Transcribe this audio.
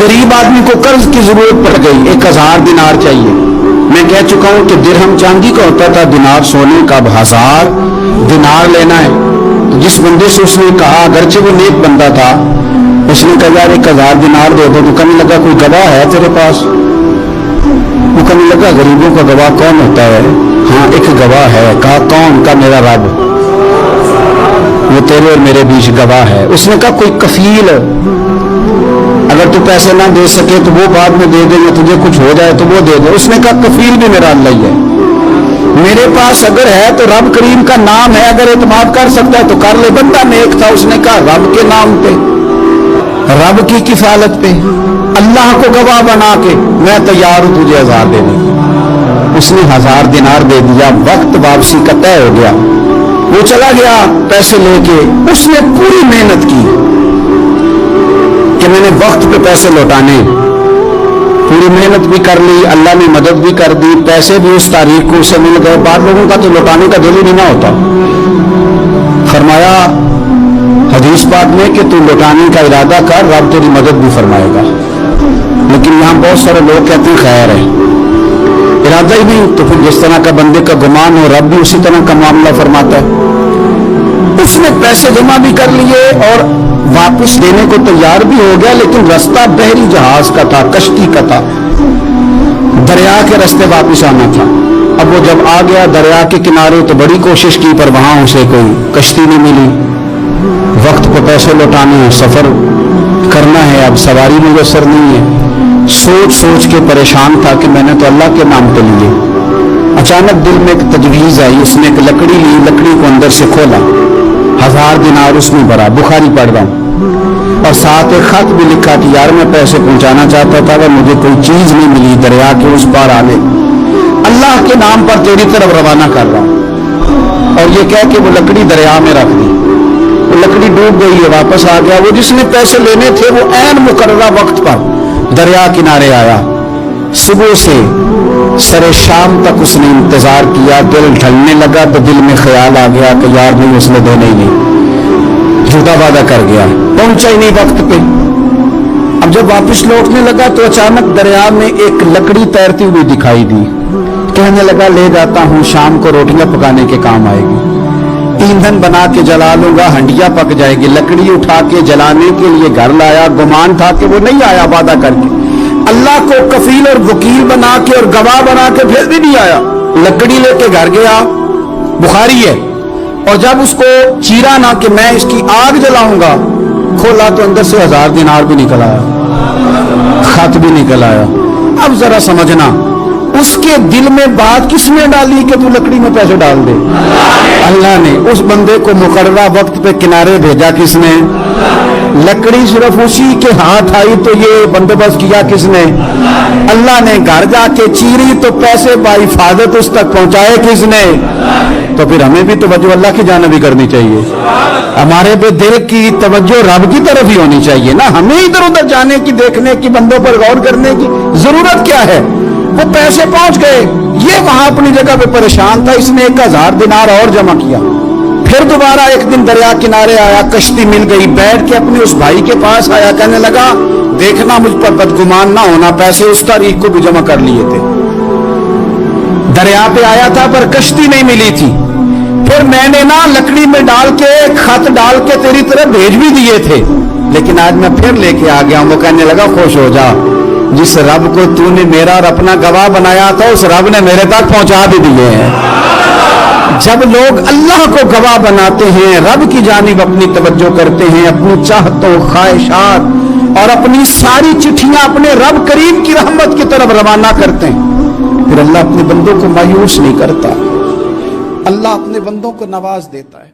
गरीब आदमी को कर्ज की जरूरत पड़ गई, 1000 दिनार चाहिए। मैं कह चुका हूं कि दिरहम चांदी का होता था, दिनार सोने का। अब 1000 दिनार लेना है। तो जिस बंदे से उसने कहा, अगरचे वो नेक बंदा था, उसने कहा यार 1000 दिनार दे दो। तो कहने लगा कोई गवाह है तेरे पास? वो कहने लगा गरीबों का गवाह कौन होता है? हाँ एक गवाह है। कहा कौन? का मेरा रब, वो तेरे और मेरे बीच गवाह है। उसने कहा कोई कफील, अगर तू पैसे ना दे सके तो वो बाद में दे देंगे, तुझे कुछ हो जाए तो वो दे दे। उसने कहा कफील भी मेरा अल्लाह ही है। मेरे पास अगर है तो रब करीम का नाम है, अगर एतमाद कर सकता है तो कर ले। बंदा नेक था, उसने कहा रब के नाम पे, रब की किफालत पे, अल्लाह को गवाह बना के मैं तैयार हूं तुझे 1000 देने। उसने 1000 दिनार दे दिया। वक्त वापसी का तय हो गया। वो चला गया पैसे लेके। उसने पूरी मेहनत की कि मैंने वक्त पे पैसे लौटाने, पूरी मेहनत भी कर ली, अल्लाह ने मदद भी कर दी, पैसे भी उस तारीख को उसे मिल गए। बाद लोगों का तो लौटाने का दिल ही नहीं होता। फरमाया हदीस पाक में कि तू लौटाने का इरादा कर, रब तेरी मदद भी फरमाएगा। लेकिन यहाँ बहुत सारे लोग कहते हैं खैर है, इरादा ही नहीं। तो फिर जिस तरह का बंदे का गुमान हो, रब भी उसी तरह का मामला फरमाता है। उसने पैसे जमा भी कर लिए और वापस देने को तैयार भी हो गया, लेकिन रास्ता बहरी जहाज का था, कश्ती का था, दरिया के रास्ते वापस आना था। अब वो जब आ गया दरिया के किनारे तो बड़ी कोशिश की, पर वहां उसे कोई कश्ती नहीं मिली। वक्त पे पैसे लौटाने हैं, सफर करना है, अब सवारी मुयसर नहीं है। सोच सोच के परेशान था कि मैंने तो अल्लाह के नाम पे लिए। अचानक दिल में एक तजवीज आई। उसने एक लकड़ी ली, लकड़ी को अंदर से खोला, 1000 दिनार उसमें भरा। बुखारी पढ़ रहा हूं। और साथ एक खत भी लिखा कि यार मैं पैसे पहुंचाना चाहता था, अगर मुझे कोई चीज नहीं मिली, दरिया के उस पार आने, अल्लाह के नाम पर तेरी तरफ रवाना कर रहा हूं। और ये कह के वो लकड़ी दरिया में रख दी। वो लकड़ी डूब गई है, वापस आ गया। वो जिसने पैसे लेने थे वो ऐन मुकर्ररा वक्त पर दरिया किनारे आया। सुबह से सरे शाम तक उसने इंतजार किया। दिल ढलने लगा तो दिल में ख्याल आ गया कि यार नहीं, उसने देने ही नहीं, झूठा वादा कर गया, पहुंचा ही नहीं वक्त पे। अब जब वापस लौटने लगा तो अचानक दरिया में एक लकड़ी तैरती हुई दिखाई दी। कहने लगा ले जाता हूं, शाम को रोटियां पकाने के काम आएगी, ईंधन बना के जला लूंगा, हंडिया पक जाएगी। लकड़ी उठा के जलाने के लिए घर लाया। गुमान था कि वो नहीं आया वादा करके। अल्लाह को कफील और वकील बना के और गवाह बना के फिर भी नहीं आया। लकड़ी लेके घर गया, बुखारी है। और जब उसको चीरा ना कि मैं इसकी आग जलाऊंगा, खोला तो अंदर से 1000 दिनार भी निकल आया, खत भी निकल आया। अब जरा समझना, उसके दिल में बात किसने डाली कि तू लकड़ी में पैसे डाल दे? अल्लाह ने। उस बंदे को मुकर्ररा वक्त पे किनारे भेजा किसने? लकड़ी सिर्फ उसी के हाथ आई तो ये बंदोबस्त किया किसने? अल्लाह ने। घर जाके चीरी तो पैसे बाहिफाजत उस तक पहुंचाए किसने? तो फिर हमें भी तवज्जो अल्लाह की जानिब भी करनी चाहिए। हमारे पे दिल की तवज्जो रब की तरफ ही होनी चाहिए ना। हमें इधर उधर जाने की, देखने की, बंदों पर गौर करने की जरूरत क्या है? वो पैसे पहुंच गए, ये वहां अपनी जगह पे परेशान था। इसने 1000 दिनार और जमा किया। फिर दोबारा एक दिन दरिया किनारे आया, कश्ती मिल गई, बैठ के अपने उस भाई के पास आया। कहने लगा देखना मुझ पर बदगुमान ना होना, पैसे उस तारीख को भी जमा कर लिए थे, दरिया पे आया था पर कश्ती नहीं मिली थी। फिर मैंने ना लकड़ी में डाल के, खत डाल के तेरी तरफ भेज भी दिए थे, लेकिन आज मैं फिर लेके आ गया हूं। वो कहने लगा खुश हो जा, जिस रब को तूने मेरा और अपना गवाह बनाया था उस रब ने मेरे तक पहुंचा भी दिए हैं। जब लोग अल्लाह को गवाह बनाते हैं, रब की जानिब अपनी तवज्जो करते हैं, अपनी चाहतों, ख्वाहिशात और अपनी सारी चिट्ठियां अपने रब करीम की रहमत की तरफ रवाना करते हैं, फिर अल्लाह अपने बंदों को मायूस नहीं करता, अल्लाह अपने बंदों को नवाज देता है।